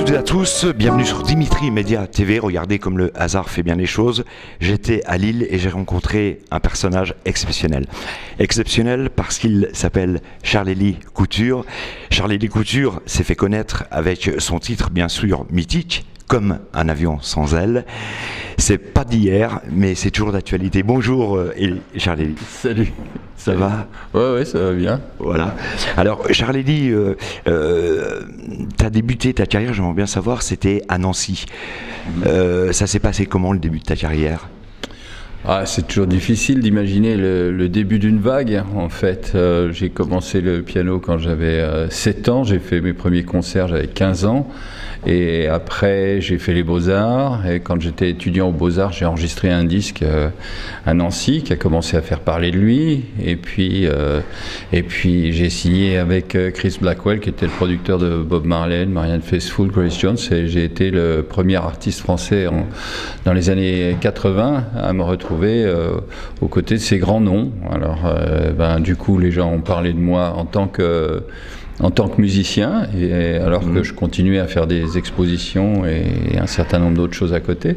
toutes et à tous, bienvenue sur Dimitri Media TV. Regardez comme le hasard fait bien les choses. J'étais à Lille et j'ai rencontré un personnage exceptionnel. Exceptionnel parce qu'il s'appelle Charlélie Couture. Charlélie Couture s'est fait connaître avec son titre bien sûr mythique, Comme un avion sans ailes. C'est pas d'hier, mais c'est toujours d'actualité. Bonjour Charlélie. Salut. Ça va ? Ouais, ça va bien. Voilà. Alors, Charlélie, tu as débuté ta carrière, j'aimerais bien savoir, c'était à Nancy. Ça s'est passé comment le début de ta carrière ? C'est toujours difficile d'imaginer le début d'une vague. En fait, j'ai commencé le piano quand j'avais 7 ans. J'ai fait mes premiers concerts, j'avais 15 ans. Et après, j'ai fait les Beaux-Arts. Et quand j'étais étudiant aux Beaux-Arts, j'ai enregistré un disque à Nancy qui a commencé à faire parler de lui. Et puis j'ai signé avec Chris Blackwell, qui était le producteur de Bob Marley, Marianne Faithfull, Grace Jones. Et j'ai été le premier artiste français dans les années 80 à me retrouver aux côtés de ces grands noms. Alors, du coup, les gens ont parlé de moi en tant que musicien, alors que je continuais à faire des expositions et un certain nombre d'autres choses à côté.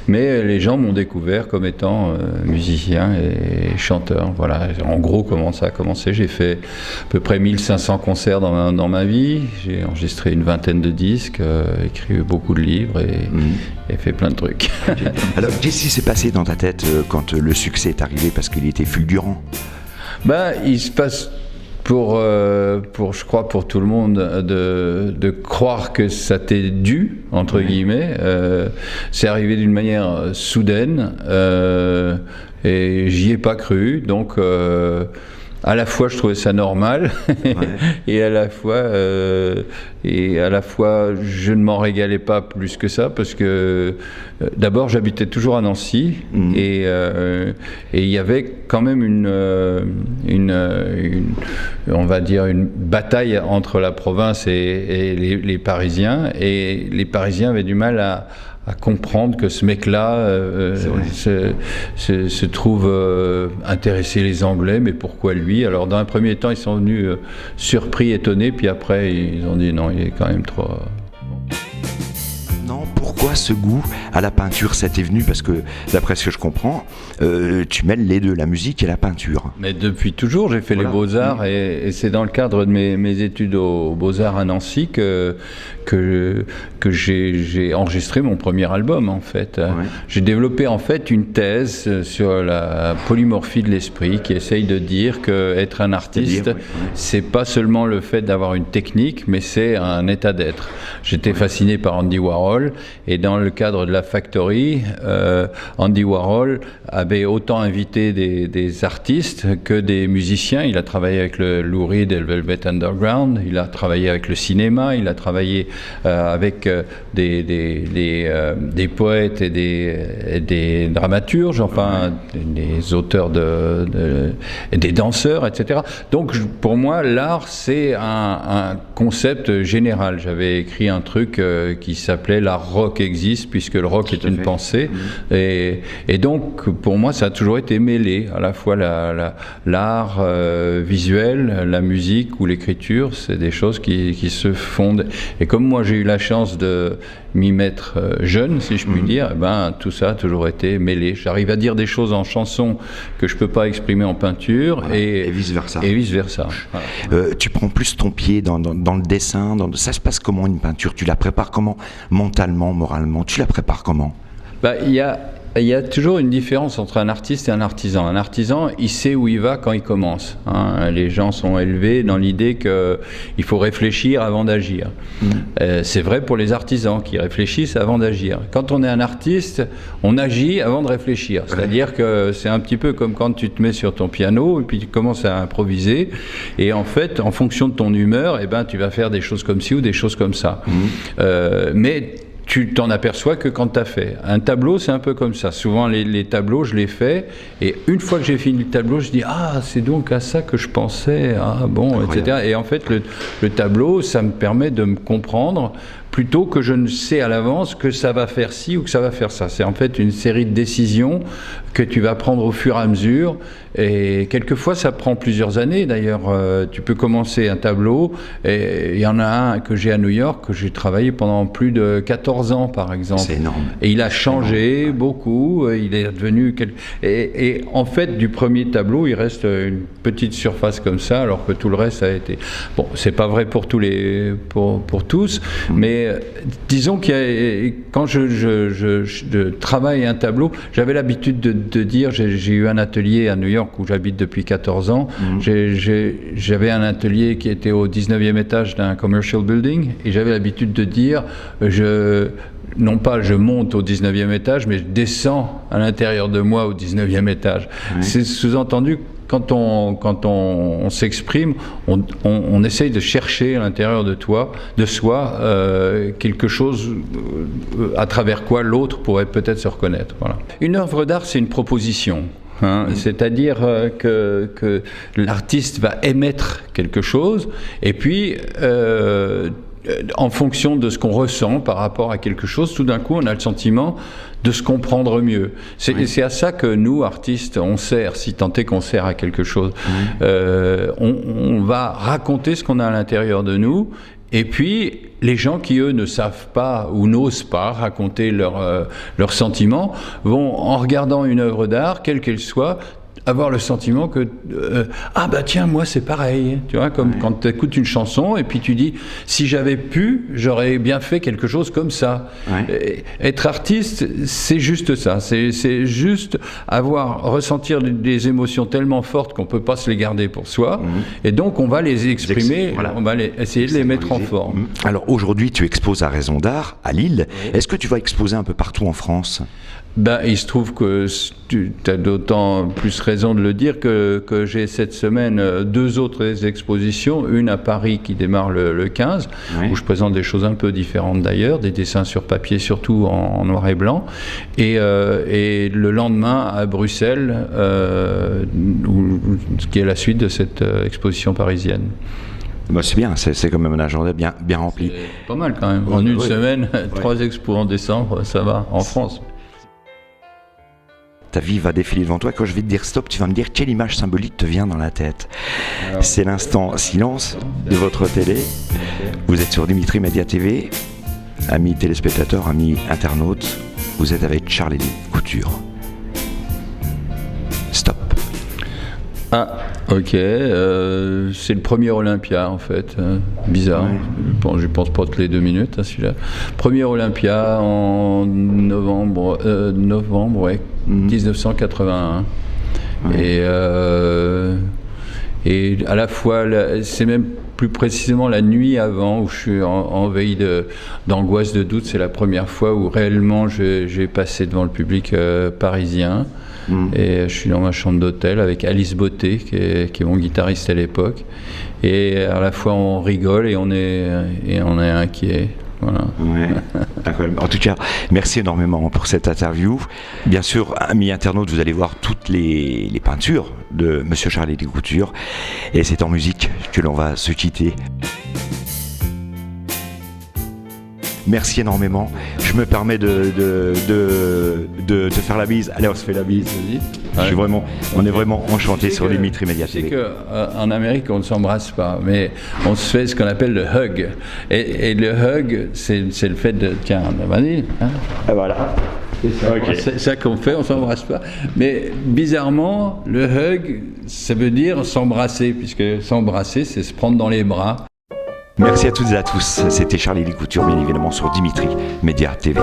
Mais les gens m'ont découvert comme étant musicien et chanteur. Voilà, en gros, comment ça a commencé. J'ai fait à peu près 1500 concerts dans ma vie. J'ai enregistré une vingtaine de disques, écrit beaucoup de livres et fait plein de trucs. Alors, qu'est-ce qui s'est passé dans ta tête quand le succès est arrivé, parce qu'il était fulgurant ? Il se passe je crois pour tout le monde de croire que ça t'est dû, entre guillemets. C'est arrivé d'une manière soudaine et j'y ai pas cru, donc à la fois je trouvais ça normal et à la fois je ne m'en régalais pas plus que ça, parce que d'abord j'habitais toujours à Nancy et il y avait quand même on va dire une bataille entre la province et les Parisiens, et les Parisiens avaient du mal à comprendre que ce mec-là se trouve intéresser les Anglais, mais pourquoi lui ? Alors dans un premier temps, ils sont venus surpris, étonnés, puis après ils ont dit non, il est quand même trop... Non, pourquoi ce goût à la peinture, ça t'est venu ? Parce que d'après ce que je comprends, tu mêles les deux, la musique et la peinture. Mais depuis toujours, j'ai fait les Beaux-Arts et c'est dans le cadre de mes études aux Beaux-Arts à Nancy que j'ai enregistré mon premier album, en fait. J'ai développé en fait une thèse sur la polymorphie de l'esprit, qui essaye de dire qu'être un artiste, c'est pas seulement le fait d'avoir une technique, mais c'est un état d'être. J'étais fasciné par Andy Warhol, et dans le cadre de la Factory, Andy Warhol avait autant invité des artistes que des musiciens. Il a travaillé avec le Lou Reed et le Velvet Underground, il a travaillé avec le cinéma, il a travaillé avec des poètes et des dramaturges, enfin des auteurs des danseurs, etc. Donc pour moi, l'art, c'est un concept général. J'avais écrit un truc qui s'appelait « L'art rock existe », puisque le rock est une pensée. Et donc pour moi, ça a toujours été mêlé, à la fois l'art visuel, la musique ou l'écriture. C'est des choses qui se fondent. Et comme moi j'ai eu la chance de m'y mettre jeune, si je puis dire, tout ça a toujours été mêlé. J'arrive à dire des choses en chanson que je peux pas exprimer en peinture, et vice-versa. Voilà. Tu prends plus ton pied dans le dessin, ça se passe comment une peinture ? Tu la prépares comment, mentalement, moralement ? Tu la prépares comment ? Il y a toujours une différence entre un artiste et un artisan. Un artisan, il sait où il va quand il commence. Les gens sont élevés dans l'idée qu'il faut réfléchir avant d'agir. C'est vrai pour les artisans qui réfléchissent avant d'agir. Quand on est un artiste, on agit avant de réfléchir. C'est-à-dire que c'est un petit peu comme quand tu te mets sur ton piano et puis tu commences à improviser. Et en fait, en fonction de ton humeur, tu vas faire des choses comme ci ou des choses comme ça. Mais tu t'en aperçois que quand tu as fait. Un tableau, c'est un peu comme ça. Souvent, les tableaux, je les fais, et une fois que j'ai fini le tableau, je dis « Ah, c'est donc à ça que je pensais, ah bon, etc. » Et en fait, le tableau, ça me permet de me comprendre plutôt que je ne sais à l'avance que ça va faire ci ou que ça va faire ça. C'est en fait une série de décisions que tu vas prendre au fur et à mesure, et quelquefois ça prend plusieurs années. D'ailleurs, tu peux commencer un tableau, et il y en a un que j'ai à New York, que j'ai travaillé pendant plus de 14 ans par exemple. C'est énorme. Et il a changé beaucoup, il est devenu... Et en fait, du premier tableau, il reste une petite surface comme ça, alors que tout le reste a été... Bon, c'est pas vrai pour tous, mais disons que quand je travaille un tableau, j'avais l'habitude de dire, j'ai eu un atelier à New York où j'habite depuis 14 ans, j'avais un atelier qui était au 19e étage d'un commercial building, et j'avais l'habitude de dire, non pas je monte au 19e étage, mais je descends à l'intérieur de moi au 19e étage. Oui. C'est sous-entendu, quand on s'exprime, on essaye de chercher à l'intérieur de soi, quelque chose à travers quoi l'autre pourrait peut-être se reconnaître. Voilà. Une œuvre d'art, c'est une proposition. C'est-à-dire que l'artiste va émettre quelque chose, et puis en fonction de ce qu'on ressent par rapport à quelque chose, tout d'un coup on a le sentiment de se comprendre mieux. C'est à ça que nous, artistes, on sert, si tant est qu'on sert à quelque chose. On va raconter ce qu'on a à l'intérieur de nous, et puis les gens qui, eux, ne savent pas ou n'osent pas raconter leurs sentiments vont, en regardant une œuvre d'art, quelle qu'elle soit, avoir le sentiment que ah bah tiens, moi c'est pareil, tu vois, comme quand tu écoutes une chanson et puis tu dis, si j'avais pu, j'aurais bien fait quelque chose comme ça. Être artiste, c'est juste ça, c'est juste ressentir des émotions tellement fortes qu'on peut pas se les garder pour soi, et donc on va les exprimer, on va essayer de les mettre en forme. Alors aujourd'hui tu exposes à Raison d'Art à Lille, est-ce que tu vas exposer un peu partout en France? Ben, il se trouve que tu as d'autant plus raison de le dire que j'ai cette semaine 2 autres expositions, une à Paris qui démarre le 15, où je présente des choses un peu différentes d'ailleurs, des dessins sur papier surtout en noir et blanc, et le lendemain à Bruxelles, qui est la suite de cette exposition parisienne. Bah c'est bien, c'est quand même un agenda bien rempli. C'est pas mal quand même, en une semaine, 3 expos en décembre, ça va, en France. Ta vie va défiler devant toi. Quand je vais te dire stop, tu vas me dire quelle image symbolique te vient dans la tête. C'est l'instant silence de votre télé. Vous êtes sur Dimitri Média TV. Amis téléspectateurs, amis internautes, vous êtes avec Charlie Couture. Stop. Ah, ok. C'est le premier Olympia en fait. Bizarre. Bon, je pense pas toutes les 2 minutes, hein, celui-là. Premier Olympia en novembre 1981. Et à la fois, c'est même plus précisément la nuit avant où je suis en veille d'angoisse, de doute. C'est la première fois où réellement j'ai passé devant le public parisien. Et je suis dans ma chambre d'hôtel avec Alice Beauté, qui est mon guitariste à l'époque. Et à la fois on rigole et on est inquiet. Voilà. En tout cas, merci énormément pour cette interview. Bien sûr, amis internautes, vous allez voir toutes les peintures de Monsieur Charlie Couture. Et c'est en musique que l'on va se quitter. Merci énormément. Je me permets de te faire la bise. Allez, on se fait la bise. On est vraiment enchantés sur Dimitri Média TV. C'est qu'en Amérique, on ne s'embrasse pas, mais on se fait ce qu'on appelle le hug. Et le hug, c'est le fait de... Tiens, vas-y. Hein. Et voilà. C'est ça qu'on fait, on ne s'embrasse pas. Mais bizarrement, le hug, ça veut dire s'embrasser, puisque s'embrasser, c'est se prendre dans les bras. Merci à toutes et à tous. C'était Charlie Couture, bien évidemment, sur Dimitri Média TV.